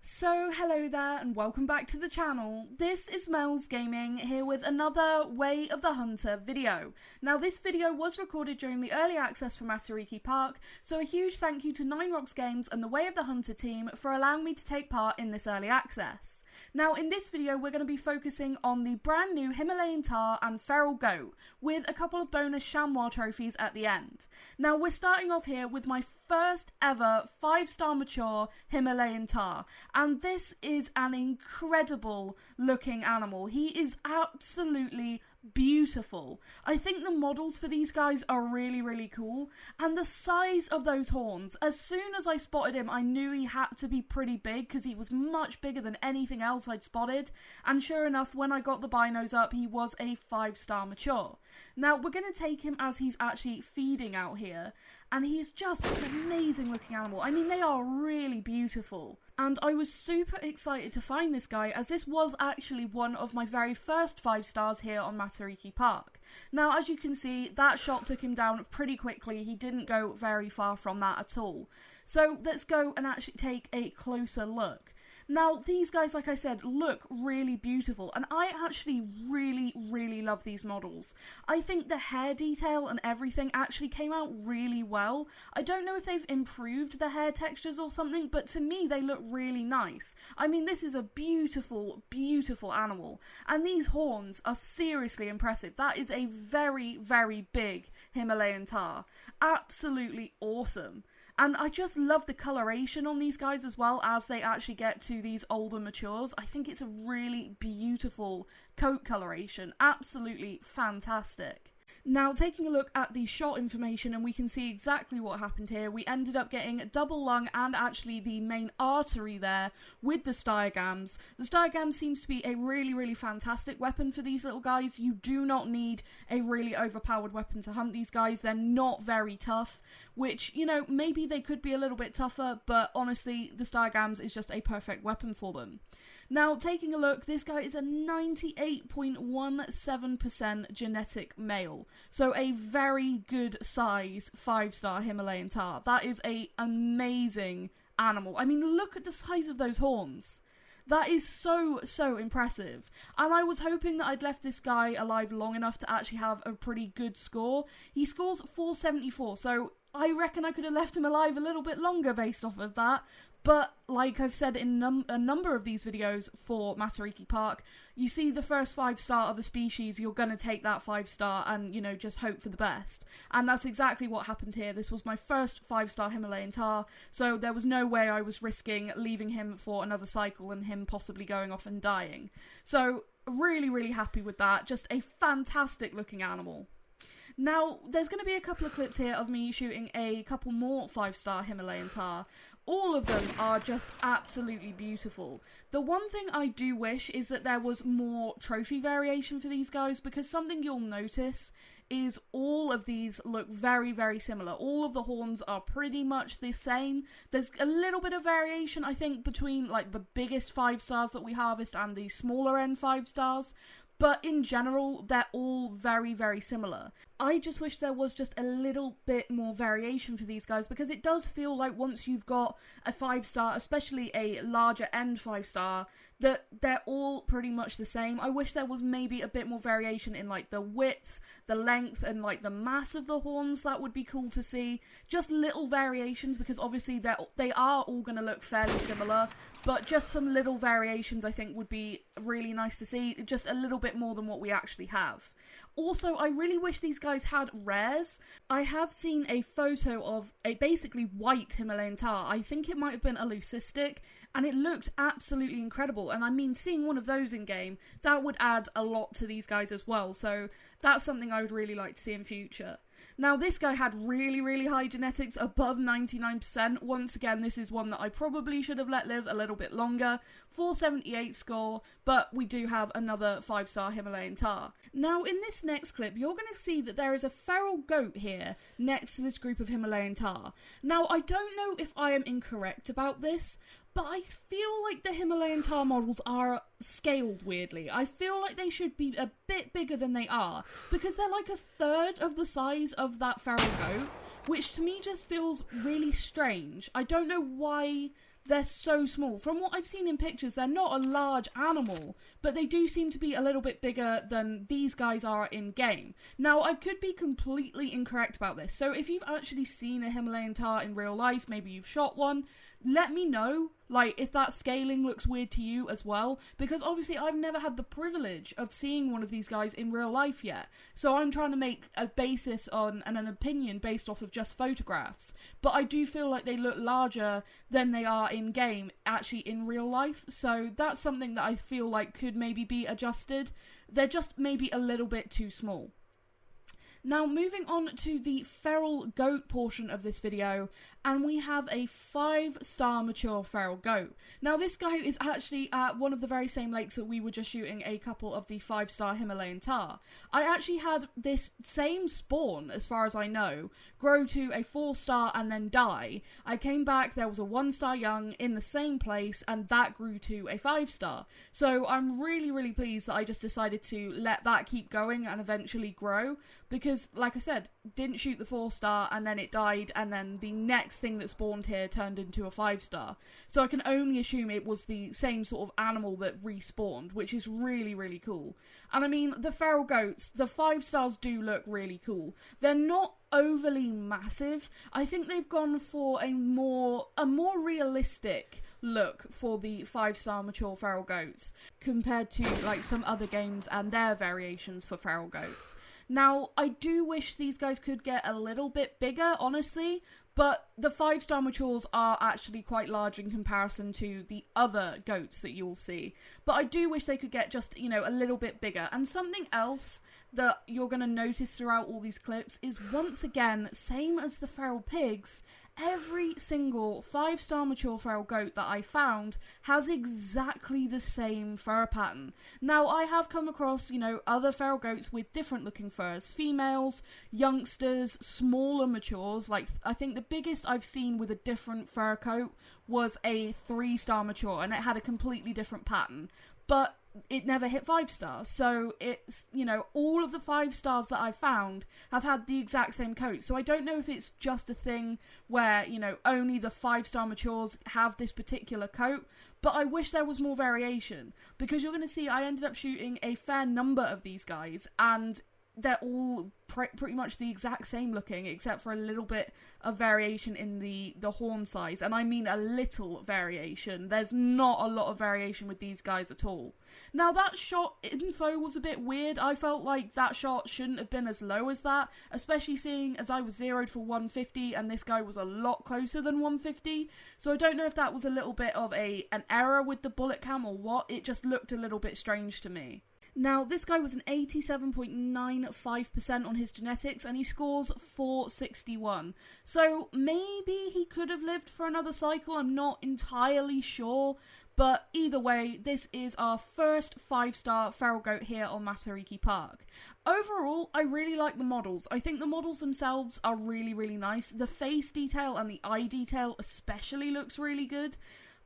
So hello there and welcome back to the channel. This is Mel's Gaming here with another Way of the Hunter video. Now this video was recorded during the early access for Matariki Park, so a huge thank you to Nine Rocks Games and the Way of the Hunter team for allowing me to take part in this early access. Now in this video we're going to be focusing on the brand new Himalayan Tahr and Feral Goat, with a couple of bonus chamois trophies at the end. Now we're starting off here with my first ever 5-star mature Himalayan Tahr. And this is an incredible looking animal. He is absolutely beautiful. I think the models for these guys are really cool, and the size of those horns, as soon as I spotted him I knew he had to be pretty big because he was much bigger than anything else I'd spotted, and sure enough when I got the binos up he was a 5-star mature. Now we're going to take him as he's actually feeding out here, and he's just an amazing looking animal. I mean, they are really beautiful. And I was super excited to find this guy, as this was actually one of my very first 5 stars here on Matariki Park. Now, as you can see, that shot took him down pretty quickly. He didn't go very far from that at all. So let's go and actually take a closer look. Now, these guys, like I said, look really beautiful, and I actually really love these models. I think the hair detail and everything actually came out really well. I don't know if they've improved the hair textures or something, but to me they look really nice. I mean, this is a beautiful animal, and these horns are seriously impressive. That is a very big Himalayan Tahr. Absolutely awesome. And I just love the coloration on these guys as well as they actually get to these older matures. I think it's a really beautiful coat coloration. Absolutely fantastic. Now, taking a look at the shot information, and we can see exactly what happened here. We ended up getting double lung and actually the main artery there with the styrgams. The styrgam seems to be a really fantastic weapon for these little guys. You do not need a really overpowered weapon to hunt these guys. They're not very tough, which, you know, maybe they could be a little bit tougher, but honestly, the styrgams is just a perfect weapon for them. Now, taking a look, this guy is a 98.17% genetic male. So a very good size 5-star Himalayan Tahr. That is an amazing animal. I mean, look at the size of those horns. That is so impressive. And I was hoping that I'd left this guy alive long enough to actually have a pretty good score. He scores 474, so I reckon I could have left him alive a little bit longer based off of that. But, like I've said in a number of these videos for Matariki Park, you see the first 5-star of a species, you're going to take that 5-star and, you know, just hope for the best. And that's exactly what happened here. This was my first 5-star Himalayan Tahr, so there was no way I was risking leaving him for another cycle and him possibly going off and dying. So, really happy with that. Just a fantastic looking animal. Now, there's going to be a couple of clips here of me shooting a couple more 5-star Himalayan Tahr. All of them are just absolutely beautiful. The one thing I do wish is that there was more trophy variation for these guys, because something you'll notice is all of these look very similar. All of the horns are pretty much the same. There's a little bit of variation, I think, between like the biggest 5 stars that we harvest and the smaller end 5 stars. But in general, they're all very similar. I just wish there was just a little bit more variation for these guys, because it does feel like once you've got a 5-star, especially a larger end 5-star, that they're all pretty much the same. I wish there was maybe a bit more variation in like the width, the length, and like the mass of the horns. That would be cool to see. Just little variations, because obviously they are all going to look fairly similar, but just some little variations I think would be really nice to see. Just a little bit more than what we actually have. Also, I really wish these guys had rares. I have seen a photo of a basically white Himalayan Tahr. I think it might have been a leucistic, and it looked absolutely incredible. And I mean, seeing one of those in game, that would add a lot to these guys as well. So that's something I would really like to see in future. Now, this guy had really high genetics, above 99%. Once again, this is one that I probably should have let live a little bit longer. 478 score, but we do have another 5-star Himalayan Tahr. Now, in this next clip, you're going to see that there is a feral goat here next to this group of Himalayan Tahr. Now, I don't know if I am incorrect about this, but I feel like the Himalayan Tahr models are scaled weirdly. I feel like they should be a bit bigger than they are, because they're like a third of the size of that feral goat, which to me just feels really strange. I don't know why they're so small. From what I've seen in pictures, they're not a large animal, but they do seem to be a little bit bigger than these guys are in game. Now, I could be completely incorrect about this, so if you've actually seen a Himalayan tahr in real life, maybe you've shot one, let me know, like, if that scaling looks weird to you as well, because obviously I've never had the privilege of seeing one of these guys in real life yet, so I'm trying to make a basis on and an opinion based off of just photographs, but I do feel like they look larger than they are in game, actually in real life, so that's something that I feel like could maybe be adjusted. They're just maybe a little bit too small. Now, moving on to the feral goat portion of this video, and we have a 5-star mature feral goat. Now, this guy is actually at one of the very same lakes that we were just shooting a couple of the 5-star Himalayan tahr. I actually had this same spawn, as far as I know, grow to a 4-star and then die. I came back, there was a 1-star young in the same place, and that grew to a 5-star. So I'm really, really pleased that I just decided to let that keep going and eventually grow, because like I said, didn't shoot the 4-star and then it died, and then the next thing that spawned here turned into a 5-star. So I can only assume it was the same sort of animal that respawned, which is really, really cool. And I mean, the feral goats, the 5-stars do look really cool. They're not overly massive. I think they've gone for a more realistic look for the 5-star mature feral goats compared to like some other games and their variations for feral goats. Now, I do wish these guys could get a little bit bigger, honestly, but the 5-star matures are actually quite large in comparison to the other goats that you'll see. But I do wish they could get just, you know, a little bit bigger. And something else that you're going to notice throughout all these clips is, once again, same as the feral pigs, every single 5-star mature feral goat that I found has exactly the same fur pattern. Now, I have come across, you know, other feral goats with different looking furs. Females, youngsters, smaller matures. Like, I think the biggest I've seen with a different fur coat was a 3-star mature, and it had a completely different pattern. But it never hit 5-star, so it's, you know, all of the 5-stars that I've found have had the exact same coat, so I don't know if it's just a thing where, you know, only the 5-star matures have this particular coat, but I wish there was more variation, because you're going to see I ended up shooting a fair number of these guys, and they're all pretty much the exact same looking, except for a little bit of variation in the horn size, and I mean a little variation. There's not a lot of variation with these guys at all. Now, that shot info was a bit weird. I felt like that shot shouldn't have been as low as that, especially seeing as I was zeroed for 150 and this guy was a lot closer than 150, so I don't know if that was a little bit of an error with the bullet cam or what. It just looked a little bit strange to me. Now, this guy was an 87.95% on his genetics, and he scores 461. So maybe he could have lived for another cycle, I'm not entirely sure. But either way, this is our first 5-star feral goat here on Matariki Park. Overall, I really like the models. I think the models themselves are really, really nice. The face detail and the eye detail especially looks really good.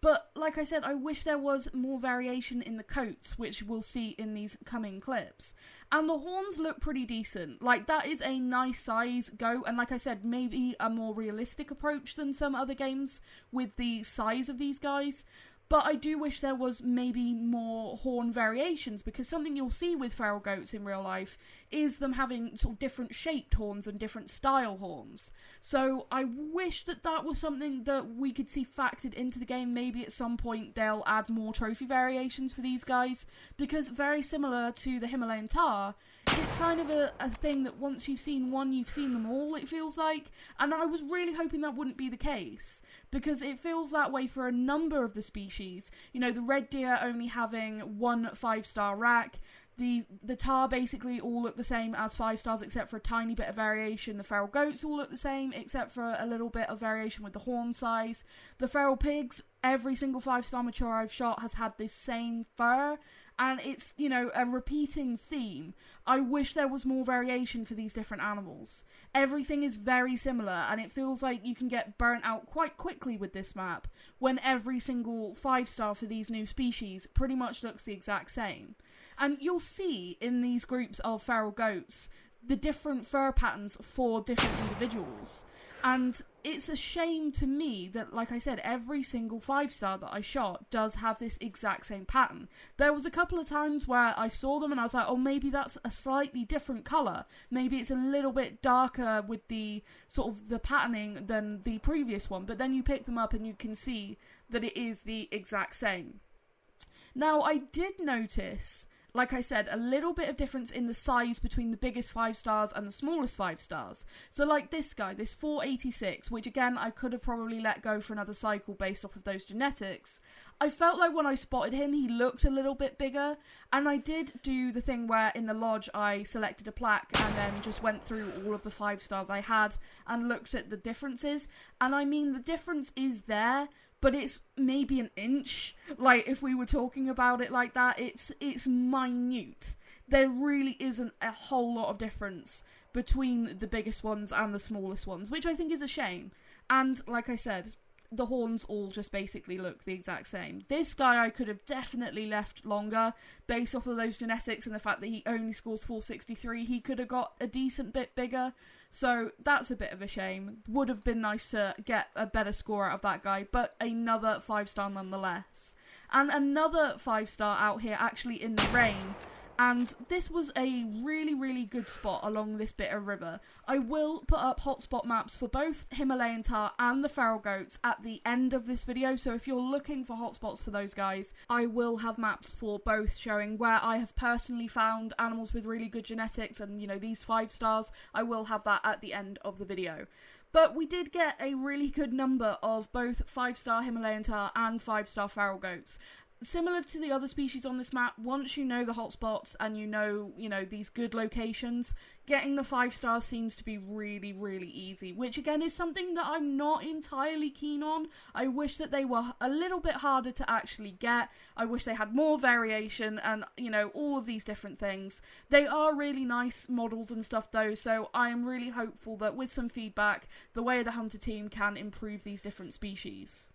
But, like I said, I wish there was more variation in the coats, which we'll see in these coming clips. And the horns look pretty decent. Like, that is a nice size goat, and like I said, maybe a more realistic approach than some other games with the size of these guys. But I do wish there was maybe more horn variations, because something you'll see with feral goats in real life is them having sort of different shaped horns and different style horns. So I wish that that was something that we could see factored into the game. Maybe at some point they'll add more trophy variations for these guys, because very similar to the Himalayan tahr, it's kind of a thing that once you've seen one, you've seen them all, it feels like. And I was really hoping that wouldn't be the case, because it feels that way for a number of the species. You know, the red deer only having 1 5-star rack. The tahr basically all look the same as 5-stars, except for a tiny bit of variation. The feral goats all look the same, except for a little bit of variation with the horn size. The feral pigs, every single 5-star mature I've shot has had this same fur, and it's, you know, a repeating theme. I wish there was more variation for these different animals. Everything is very similar, and it feels like you can get burnt out quite quickly with this map, when every single 5-star for these new species pretty much looks the exact same. And you'll see in these groups of feral goats the different fur patterns for different individuals. And it's a shame to me that, like I said, every single 5-star that I shot does have this exact same pattern. There was a couple of times where I saw them and I was like, oh, maybe that's a slightly different colour. Maybe it's a little bit darker with the sort of the patterning than the previous one. But then you pick them up and you can see that it is the exact same. Now, I did notice, like I said, a little bit of difference in the size between the biggest 5 stars and the smallest 5 stars. So like this guy, this 486, which again I could have probably let go for another cycle based off of those genetics. I felt like when I spotted him, he looked a little bit bigger, and I did do the thing where in the lodge I selected a plaque and then just went through all of the 5 stars I had and looked at the differences. And I mean, the difference is there, but it's maybe an inch. Like, if we were talking about it like that, it's minute. There really isn't a whole lot of difference between the biggest ones and the smallest ones, which I think is a shame. And, like I said, the horns all just basically look the exact same. This guy I could have definitely left longer, based off of those genetics and the fact that he only scores 463. He could have got a decent bit bigger, so that's a bit of a shame. Would have been nice to get a better score out of that guy, but another 5-star nonetheless. And another 5-star out here actually in the rain. And this was a really, really good spot along this bit of river. I will put up hotspot maps for both Himalayan Tahr and the feral goats at the end of this video, so if you're looking for hotspots for those guys, I will have maps for both showing where I have personally found animals with really good genetics and, you know, these 5 stars. I will have that at the end of the video. But we did get a really good number of both 5-star Himalayan Tahr and 5-star feral goats. Similar to the other species on this map, once you know the hotspots and you know, these good locations, getting the 5 stars seems to be really, really easy, which again is something that I'm not entirely keen on. I wish that they were a little bit harder to actually get. I wish they had more variation and, all of these different things. They are really nice models and stuff though, so I am really hopeful that with some feedback, the way the Hunter team can improve these different species.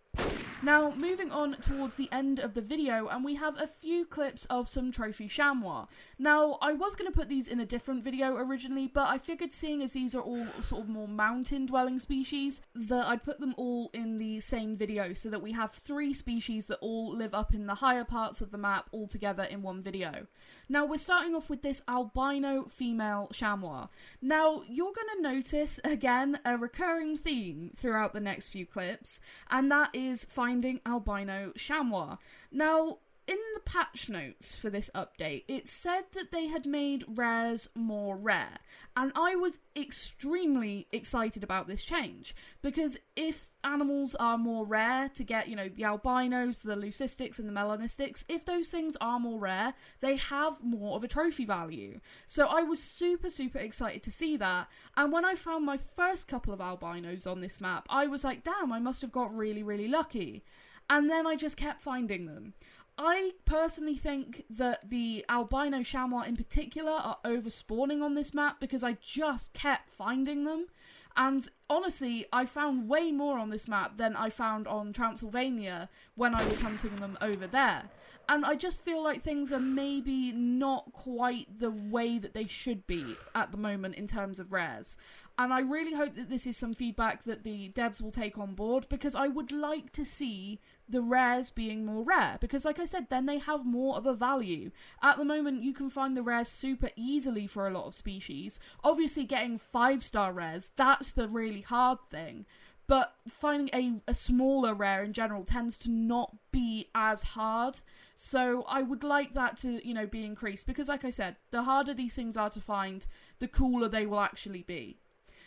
Now, moving on towards the end of the video, and we have a few clips of some trophy chamois. Now, I was going to put these in a different video originally, but I figured seeing as these are all sort of more mountain-dwelling species, that I'd put them all in the same video, so that we have 3 species that all live up in the higher parts of the map all together in one video. Now, we're starting off with this albino female chamois. Now, you're going to notice, again, a recurring theme throughout the next few clips, and that is finding albino chamois. Now, in the patch notes for this update, it said that they had made rares more rare, and I was extremely excited about this change, because if animals are more rare to get, the albinos, the leucistics and the melanistics, if those things are more rare, they have more of a trophy value. So I was super, super excited to see that, and when I found my first couple of albinos on this map, I was like, damn, I must have got really, really lucky. And then I just kept finding them. I personally think that the albino chamois in particular are overspawning on this map because I just kept finding them. And honestly, I found way more on this map than I found on Transylvania when I was hunting them over there. And I just feel like things are maybe not quite the way that they should be at the moment in terms of rares. And I really hope that this is some feedback that the devs will take on board, because I would like to see the rares being more rare, because like I said, then they have more of a value. At the moment, you can find the rares super easily for a lot of species. Obviously, getting 5-star rares, that's the really hard thing. But finding a smaller rare in general tends to not be as hard. So I would like that to, be increased, because like I said, the harder these things are to find, the cooler they will actually be.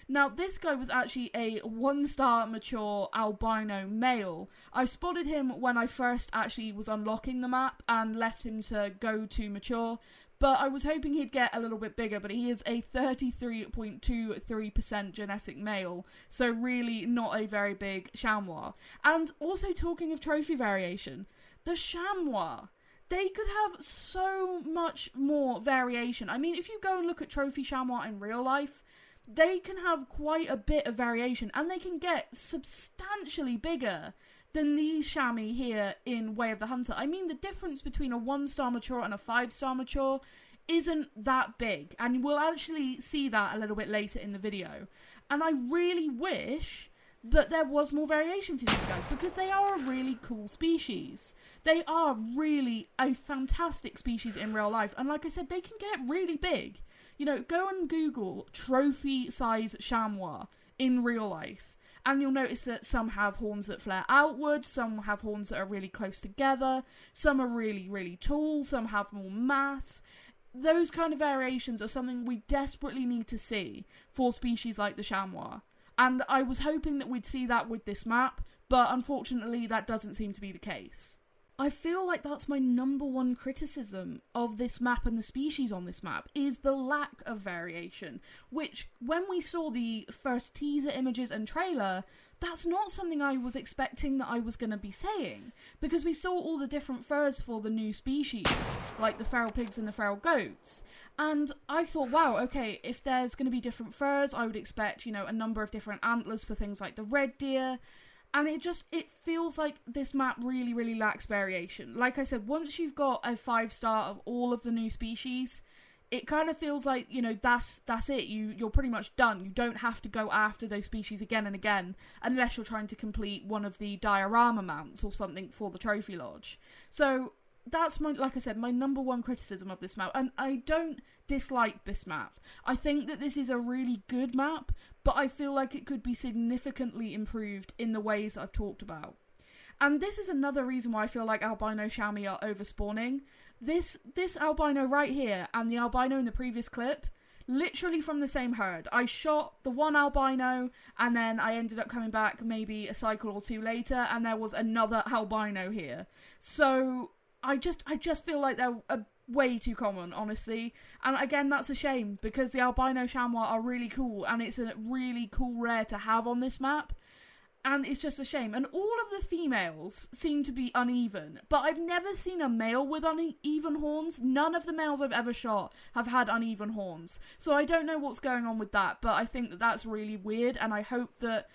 Now, this guy was actually a 1-star mature albino male. I spotted him when I first actually was unlocking the map and left him to go to mature, but I was hoping he'd get a little bit bigger, but he is a 33.23% genetic male, so really not a very big chamois. And also, talking of trophy variation, the chamois, they could have so much more variation. I mean, if you go and look at trophy chamois in real life, they can have quite a bit of variation, and they can get substantially bigger than these chamois here in Way of the Hunter. I mean, the difference between a 1-star mature and a 5-star mature isn't that big, and we'll actually see that a little bit later in the video. And I really wish that there was more variation for these guys, because they are a really cool species. They are really a fantastic species in real life, and like I said, they can get really big. You know, go and Google trophy size chamois in real life, and you'll notice that some have horns that flare outwards, some have horns that are really close together, some are really, really tall, some have more mass. Those kind of variations are something we desperately need to see for species like the chamois. And I was hoping that we'd see that with this map, but unfortunately that doesn't seem to be the case. I feel like that's my number one criticism of this map and the species on this map, is the lack of variation, which when we saw the first teaser images and trailer, that's not something I was expecting that I was going to be saying, because we saw all the different furs for the new species, like the feral pigs and the feral goats, and I thought, wow, okay, if there's going to be different furs, I would expect, you know, a number of different antlers for things like the red deer. And it feels like this map really, really lacks variation. Like I said, once you've got a 5-star of all of the new species, it kind of feels like, you know, that's it. You're pretty much done. You don't have to go after those species again and again, unless you're trying to complete one of the diorama mounts or something for the trophy lodge. So that's like I said, my number one criticism of this map, and I don't dislike this map. I think that this is a really good map, but I feel like it could be significantly improved in the ways I've talked about. And this is another reason why I feel like albino chamois are overspawning. This albino right here and the albino in the previous clip, literally from the same herd. I shot the one albino and then I ended up coming back maybe a cycle or two later and there was another albino here. So I just feel like they're way too common, honestly. And again, that's a shame, because the albino chamois are really cool, and it's a really cool rare to have on this map. And it's just a shame. And all of the females seem to be uneven, but I've never seen a male with uneven horns. None of the males I've ever shot have had uneven horns. So I don't know what's going on with that, but I think that that's really weird, and I hope that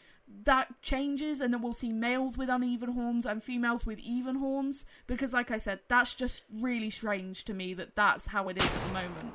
changes and then we'll see males with uneven horns and females with even horns, because like I said, that's just really strange to me that that's how it is at the moment.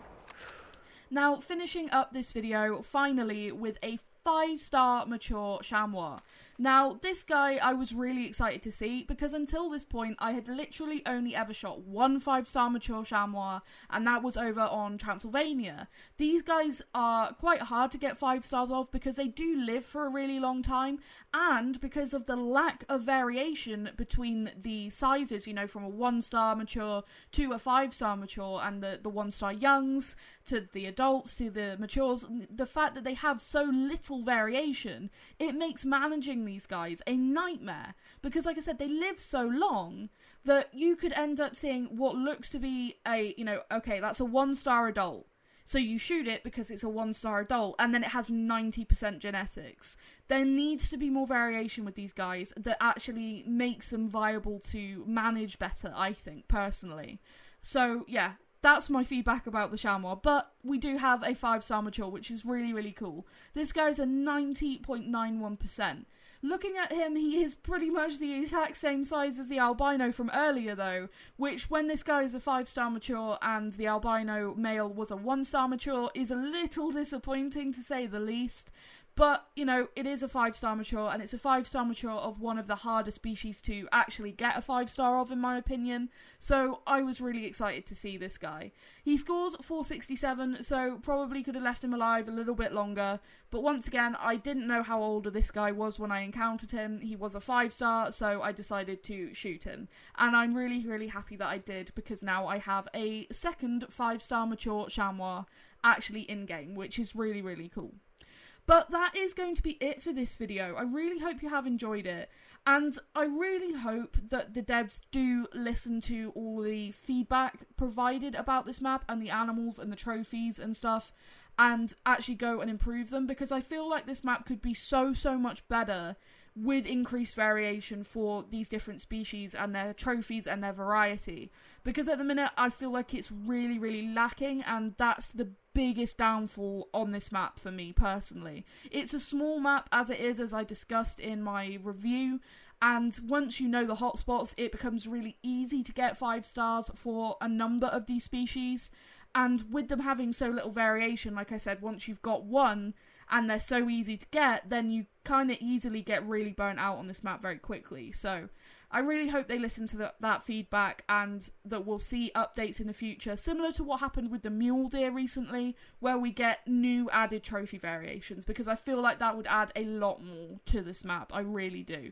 Now, finishing up this video finally with a 5-star mature chamois. Now, this guy I was really excited to see, because until this point I had literally only ever shot one 5-star mature chamois, and that was over on Transylvania. These guys are quite hard to get 5 stars of, because they do live for a really long time, and because of the lack of variation between the sizes, you know, from a 1-star mature to a 5-star mature, and the 1-star youngs to the adults to the matures. The fact that they have so little variation, it makes managing these guys a nightmare, because like I said, they live so long that you could end up seeing what looks to be a, you know, okay, that's a 1-star adult, so you shoot it because it's a 1-star adult, and then it has 90% genetics. There needs to be more variation with these guys that actually makes them viable to manage better, I think, personally. So yeah, that's my feedback about the chamois, but we do have a 5-star mature, which is really, really cool. This guy's a 90.91%. Looking at him, he is pretty much the exact same size as the albino from earlier though, which when this guy is a 5-star mature and the albino male was a 1-star mature is a little disappointing, to say the least. But, you know, it is a 5-star mature, and it's a 5-star mature of one of the harder species to actually get a 5-star of, in my opinion. So I was really excited to see this guy. He scores 467, so probably could have left him alive a little bit longer. But once again, I didn't know how old this guy was when I encountered him. He was a 5-star, so I decided to shoot him. And I'm really, really happy that I did, because now I have a second 5-star mature chamois actually in-game, which is really, really cool. But that is going to be it for this video. I really hope you have enjoyed it, and I really hope that the devs do listen to all the feedback provided about this map and the animals and the trophies and stuff, and actually go and improve them, because I feel like this map could be so much better with increased variation for these different species and their trophies and their variety. Because at the minute I feel like it's really, really lacking, and that's the biggest downfall on this map for me personally. It's a small map as it is, as I discussed in my review, and once you know the hotspots, it becomes really easy to get 5 stars for a number of these species. And with them having so little variation, like I said, once you've got one and they're so easy to get, then you kind of easily get really burnt out on this map very quickly. So I really hope they listen to that feedback, and that we'll see updates in the future, similar to what happened with the mule deer recently, where we get new added trophy variations, because I feel like that would add a lot more to this map. I really do.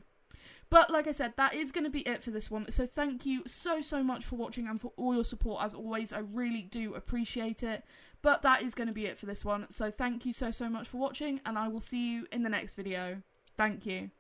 But like I said, that is going to be it for this one. So thank you so much for watching and for all your support as always. I really do appreciate it. But that is going to be it for this one. So thank you so much for watching, and I will see you in the next video. Thank you.